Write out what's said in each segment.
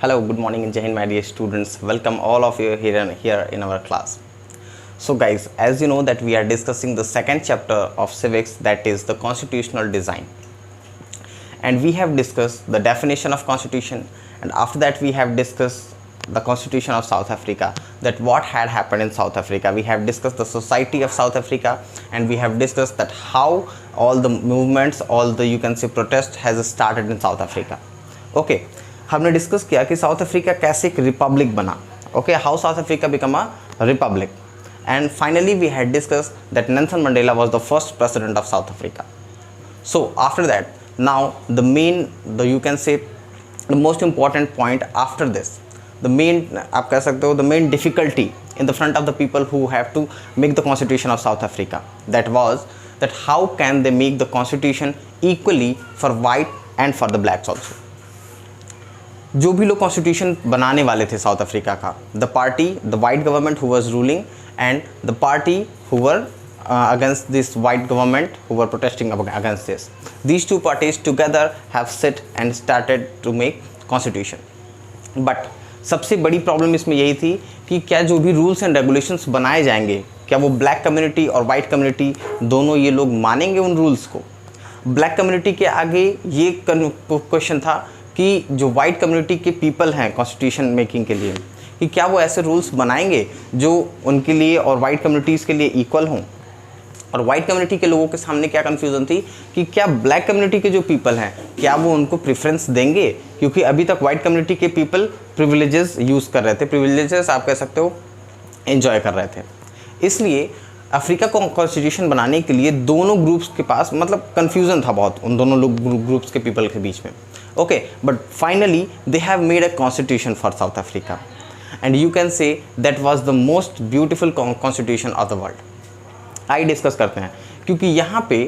Hello, good morning, Jai Hind, my dear students. Welcome all of you here in our class. So guys, as you know that we are discussing the second chapter of civics, that is the constitutional design. And we have discussed the definition of constitution, and after that we have discussed the constitution of South Africa, that what had happened in South Africa. We have discussed the society of South Africa, and we have discussed that how all the movements, all the you can say protest has started in South Africa. Okay, हमने discuss किया कि South Africa कैसे एक republic बना. Okay, how South Africa become a republic. And finally we had discuss that Nelson Mandela was the first president of South Africa. So after that now the main you can say the most important point after this, the main आप कह सकते हो the main difficulty in the front of the people who have to make the constitution of South Africa, that was that how can they make the constitution equally for white and for the blacks also. जो भी लोग constitution बनाने वाले थे south Africa का, the party, the white government who was ruling and the party who were against this white government who were protesting against this, these two parties together have sit and started to make constitution. But सबसे बड़ी problem इसमें यही थी कि क्या जो भी rules and regulations बनाए जाएंगे, क्या वो ब्लैक कम्युनिटी और वाइट कम्युनिटी दोनों ये लोग मानेंगे उन रूल्स को. ब्लैक कम्युनिटी के आगे ये क्वेश्चन था कि जो वाइट कम्युनिटी के पीपल हैं कॉन्स्टिट्यूशन मेकिंग के लिए, कि क्या वो ऐसे रूल्स बनाएंगे जो उनके लिए और वाइट कम्युनिटीज़ के लिए इक्वल हों. और वाइट कम्युनिटी के लोगों के सामने क्या कन्फ्यूज़न थी कि क्या ब्लैक कम्युनिटी के जो पीपल हैं क्या वो उनको प्रेफरेंस देंगे, क्योंकि अभी तक वाइट कम्युनिटी के पीपल प्रिविलेजेस यूज़ कर रहे थे, प्रिविलेजेस आप कह सकते हो एंजॉय कर रहे थे. इसलिए अफ्रीका को कॉन्स्टिट्यूशन बनाने के लिए दोनों ग्रुप्स के पास मतलब कन्फ्यूज़न था बहुत उन दोनों लोग ग्रुप्स के पीपल के बीच में. Okay, but finally they have made a constitution for South Africa, and you can say that was the most beautiful constitution of the world. आइए डिस्कस करते हैं, क्योंकि यहाँ पे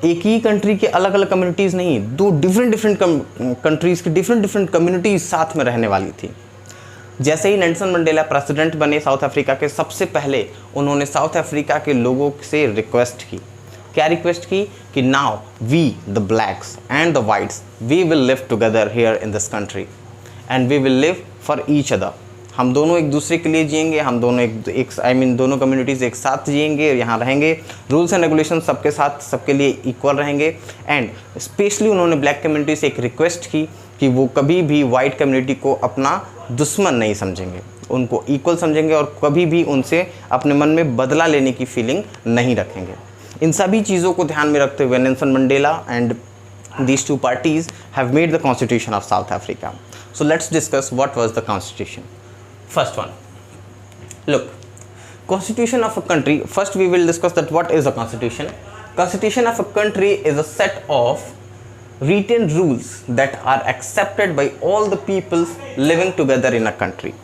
एक ही कंट्री के अलग अलग कम्युनिटीज़ नहीं, दो डिफरेंट कंट्रीज़ की डिफरेंट कम्युनिटीज़ साथ में रहने वाली थी. जैसे ही नेल्सन मंडेला प्रेसिडेंट बने साउथ अफ्रीका के, सबसे पहले उन्होंने साउथ अफ्रीका के लोगों से रिक्वेस्ट की. क्या रिक्वेस्ट की कि now we the blacks and the whites we will live together here in this country and we will live for each other. हम दोनों एक दूसरे के लिए जिएंगे, हम दोनों दोनों कम्युनिटीज़ एक साथ जिएंगे, यहाँ रहेंगे, रूल्स एंड रेगुलेशन सबके साथ सबके लिए इक्वल रहेंगे. एंड स्पेशली उन्होंने ब्लैक कम्युनिटी से एक रिक्वेस्ट की कि वो कभी भी वाइट कम्युनिटी को अपना दुश्मन नहीं समझेंगे, उनको इक्वल समझेंगे और कभी भी उनसे अपने मन में बदला लेने की फीलिंग नहीं रखेंगे. इन सभी चीज़ों को ध्यान में रखते हुए Nelson Mandela and these two parties have made the constitution of South Africa. So let's discuss what was the constitution. First one, look, constitution of a country. First we will discuss that what is a constitution. Constitution of a country is a set of written rules that are accepted by all the peoples living together in a country.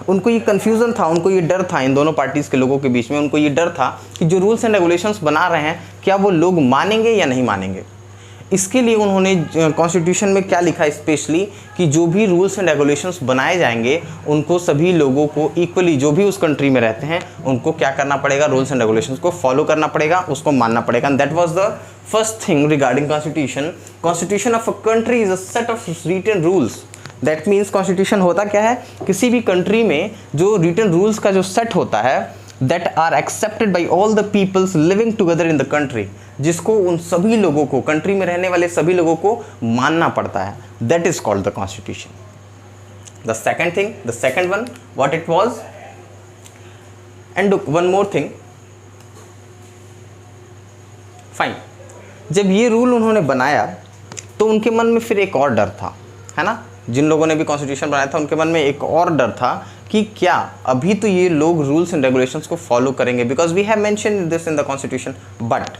उनको ये confusion था, उनको ये डर था, इन दोनों parties के लोगों के बीच में उनको ये डर था कि जो रूल्स एंड रेगुलेशंस बना रहे हैं क्या वो लोग मानेंगे या नहीं मानेंगे. इसके लिए उन्होंने कॉन्स्टिट्यूशन में क्या लिखा स्पेशली कि जो भी रूल्स एंड रेगुलेशंस बनाए जाएंगे उनको सभी लोगों को इक्वली, जो भी उस कंट्री में रहते हैं उनको क्या करना पड़ेगा, रूल्स एंड रेगुलेशंस को फॉलो करना पड़ेगा, उसको मानना पड़ेगा. And that was the first thing regarding constitution. Constitution of a country is a set of written rules. That means constitution होता क्या है, किसी भी कंट्री में जो रिटन रूल्स का जो सेट होता है that are accepted by all the peoples living together in the country, जिसको उन सभी लोगों को, कंट्री में रहने वाले सभी लोगों को मानना पड़ता है. That is called the constitution. The second thing, the second one what it was. And one more thing, fine, जब ये रूल उन्होंने बनाया तो उनके मन में फिर एक और डर था, है ना. जिन लोगों ने भी कॉन्स्टिट्यूशन बनाया था उनके मन में एक और डर था कि क्या अभी तो ये लोग रूल्स एंड रेगुलेशंस को फॉलो करेंगे, because we have mentioned this in the constitution. But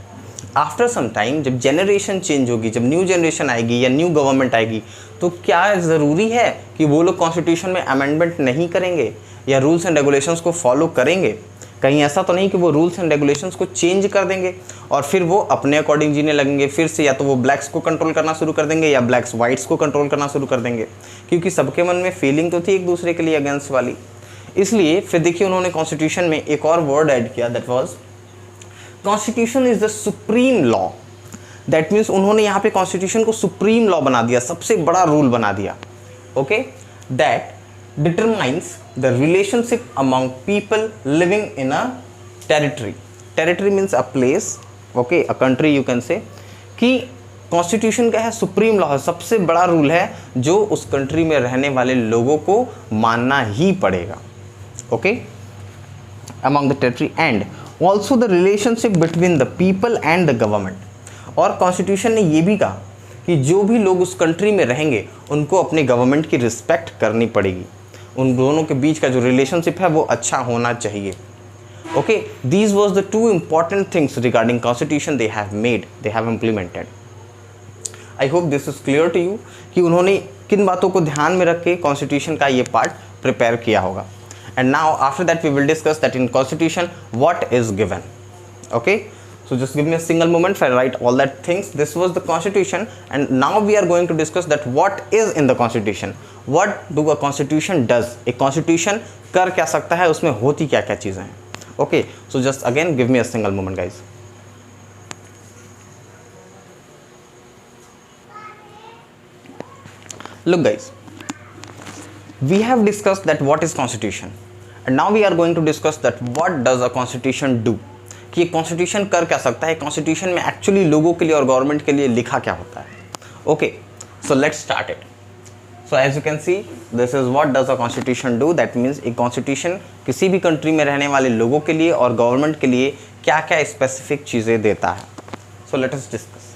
after some time जब जनरेशन चेंज होगी, जब न्यू जनरेशन आएगी या न्यू गवर्नमेंट आएगी, तो क्या ज़रूरी है कि वो लोग कॉन्स्टिट्यूशन में अमेंडमेंट नहीं करेंगे या रूल्स एंड रेगुलेशंस को फॉलो करेंगे. कहीं ऐसा तो नहीं कि वो रूल्स एंड रेगुलेशंस को चेंज कर देंगे और फिर वो अपने अकॉर्डिंग जीने लगेंगे फिर से, या तो वो ब्लैक्स को कंट्रोल करना शुरू कर देंगे या ब्लैक्स वाइट्स को कंट्रोल करना शुरू कर देंगे, क्योंकि सबके मन में फीलिंग तो थी एक दूसरे के लिए अगेंस्ट वाली. इसलिए फिर देखिए उन्होंने कॉन्स्टिट्यूशन में एक और वर्ड ऐड किया, that was constitution is the supreme law. That means उन्होंने यहाँ पे कॉन्स्टिट्यूशन को सुप्रीम लॉ बना दिया, सबसे बड़ा रूल बना दिया. Okay, that determines the relationship among people living in a territory. Territory means a place, okay, a country you can say, कि कॉन्स्टिट्यूशन क्या है, सुप्रीम लॉ है, सबसे बड़ा रूल है जो उस कंट्री में रहने वाले लोगों को मानना ही पड़ेगा, okay, among the territory and also the relationship between the people and the government. और कॉन्स्टिट्यूशन ने ये भी कहा कि जो भी लोग उस कंट्री में रहेंगे उनको अपने गवर्नमेंट की रिस्पेक्ट करनी पड़ेगी, उन दोनों के बीच का जो रिलेशनशिप है वो अच्छा होना चाहिए, okay. These was the two important things regarding constitution they have made, they have implemented. I hope this is clear to you कि उन्होंने किन बातों को ध्यान में रख के कॉन्स्टिट्यूशन का ये पार्ट प्रिपेयर किया होगा. And now after that we will discuss that in constitution what is given, okay. So just give me a single moment if I write all that things. This was the constitution and now we are going to discuss that what is in the constitution. What do a constitution does? एक constitution कर क्या सकता है, उसमें होती क्या क्या चीज़ें हैं. Okay, so just again give me a single moment guys. Look guys, we have discussed that what is constitution and now we are going to discuss that what does a constitution do. कि ये constitution कर क्या सकता है, constitution में actually लोगों के लिए और गवर्नमेंट के लिए लिखा क्या होता है. Okay, so let's start it. So as you can see this is what does a constitution do. That means एक कॉन्स्टिट्यूशन किसी भी कंट्री में रहने वाले लोगों के लिए और गवर्नमेंट के लिए क्या क्या स्पेसिफिक चीज़ें देता है. So let us discuss.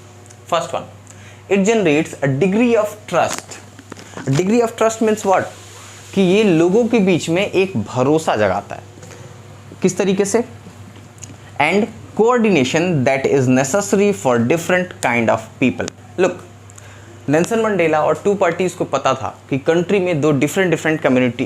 First one, it generates a degree of trust. Degree of trust means what, कि ये लोगों के बीच में एक भरोसा जगाता है. किस तरीके से? And coordination that is necessary for different kind of people. Look, Nelson Mandela और टू पार्टीज को पता था कि कंट्री में दो डिफरेंट कम्युनिटीज़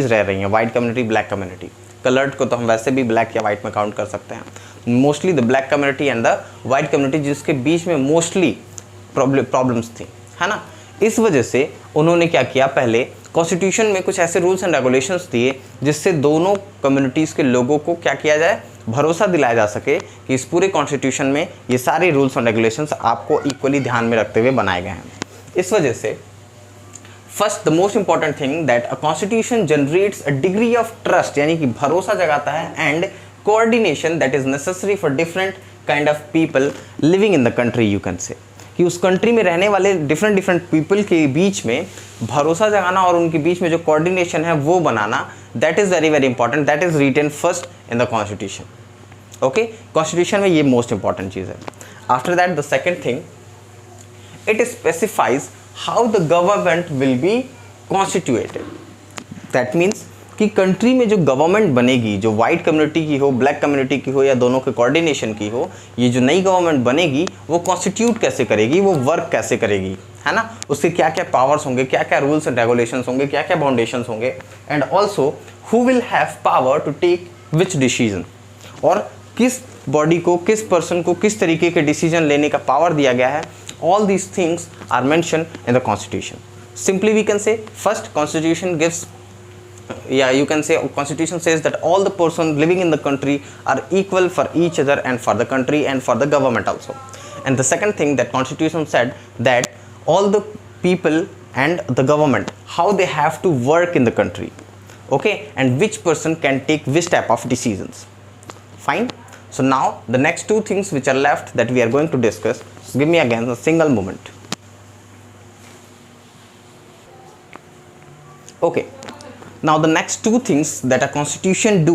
रह रही हैं, white community, black community. Coloured को तो हम वैसे भी ब्लैक या वाइट में काउंट कर सकते हैं. Mostly the black community and the white community, जिसके बीच में मोस्टली प्रॉब्लम्स थी, है ना. इस वजह से उन्होंने क्या किया, पहले कॉन्स्टिट्यूशन में कुछ ऐसे रूल्स एंड रेगुलेशंस दिए जिससे दोनों कम्युनिटीज़ के लोगों को क्या किया जाए, भरोसा दिलाया जा सके कि इस पूरे कॉन्स्टिट्यूशन में ये सारे रूल्स एंड रेगुलेशंस आपको इक्वली ध्यान में रखते हुए बनाए गए हैं. इस वजह से first the most important thing that a constitution generates a degree of trust, यानी कि भरोसा जगाता है, and coordination that is necessary for different kind of people living in the country. You can से कि उस कंट्री में रहने वाले डिफरेंट पीपल के बीच में भरोसा जगाना और उनके बीच में जो कोऑर्डिनेशन है वो बनाना, that is very very important. That is written first in the constitution. Okay, constitution में ये मोस्ट इंपॉर्टेंट चीज़ है. After that the second thing, it specifies how the government will be constituted. That means कि country में जो government बनेगी, जो white community की हो, ब्लैक कम्युनिटी की हो या दोनों के कोऑर्डिनेशन की हो, ये जो नई गवर्नमेंट बनेगी वो कॉन्स्टिट्यूट कैसे करेगी, वो वर्क कैसे करेगी, है ना. उसके क्या क्या पावर्स होंगे, क्या क्या रूल्स एंड रेगुलेशंस होंगे, क्या क्या बाउंडेशंस होंगे, and also who will have power to take which decision, और किस बॉडी को, किस पर्सन को किस तरीके के डिसीजन लेने का पावर दिया गया है. All these things are mention in the constitution. Simply we can say first, constitution gives, you can say constitution says that all the persons living in the country are equal for each other and for the country and for the government also. And the second thing that constitution said that all the people and the government, how they have to work in the country, okay, and which person can take which type of decisions. Fine. So now the next two things which are left that we are going to discuss. So give me again a single moment. Okay, now the next two things that a constitution do,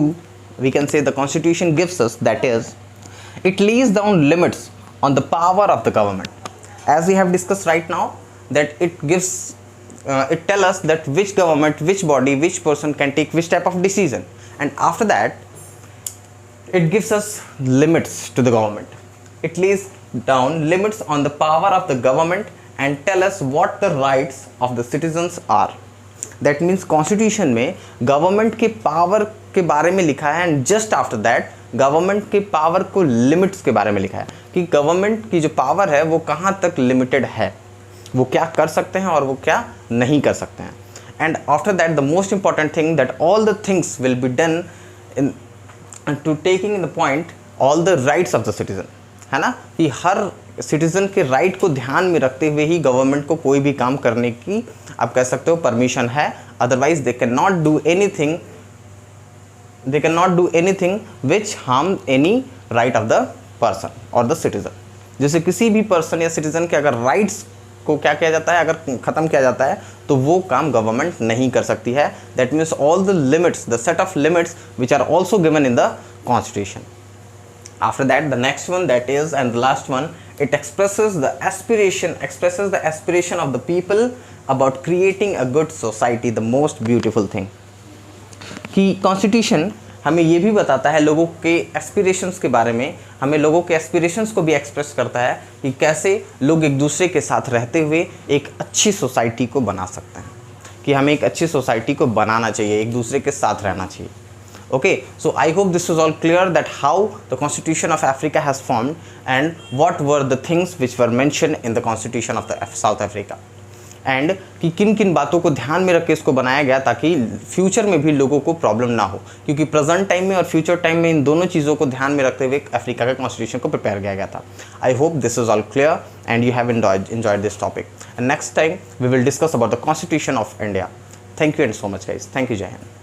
we can say the constitution gives us, that is it lays down limits on the power of the government. As we have discussed right now, that it gives it tell us that which government, which body, which person can take which type of decision, and after that it gives us limits to the government. It lays down limits on the power of the government and tell us what the rights of the citizens are. That means constitution में government के power के बारे में लिखा है, and just after that government के power को limits के बारे में लिखा है कि गवर्नमेंट की जो पावर है वो कहाँ तक लिमिटेड है, वो क्या कर सकते हैं और वो क्या नहीं कर सकते हैं. And after that the most important thing that all the things will be done in to taking in the point all the rights of the citizen, है ना, कि हर सिटीज़न के राइट को ध्यान में रखते हुए ही गवर्नमेंट को कोई भी काम करने की आप कह सकते हो परमिशन है, otherwise they can not do anything which harm any right of the person और द सिटीज़न। जैसे किसी भी पर्सन या सिटीज़न के अगर राइट्स को क्या किया जाता है, अगर ख़त्म किया जाता है तो वो काम गवर्नमेंट नहीं कर सकती है। That means all the limits, the set of limits which are also given in the constitution. After that, the next one, that is, and the last one, it expresses the aspiration of the people about creating a good society, the most beautiful thing। कि constitution हमें ये भी बताता है लोगों के aspirations के बारे में, हमें लोगों के एस्पिरेशंस को भी एक्सप्रेस करता है कि कैसे लोग एक दूसरे के साथ रहते हुए एक अच्छी सोसाइटी को बना सकते हैं, कि हमें एक अच्छी सोसाइटी को बनाना चाहिए, एक दूसरे के साथ रहना चाहिए। Okay, so I hope this was all clear that how the Constitution of Africa has formed and what were the things which were mentioned in the Constitution of the South Africa, and कि किन किन बातों को ध्यान में रख के इसको बनाया गया ताकि फ्यूचर में भी लोगों को प्रॉब्लम ना हो, क्योंकि प्रेजेंट टाइम में और फ्यूचर टाइम में इन दोनों चीज़ों को ध्यान में रखते हुए अफ्रीका का कॉन्स्टिट्यूशन को प्रिपेयर किया गया था। आई hope this is all clear and you have enjoyed this topic, and next time we will discuss about the Constitution of India. Thank you and so much guys. Thank you, Jai Hind.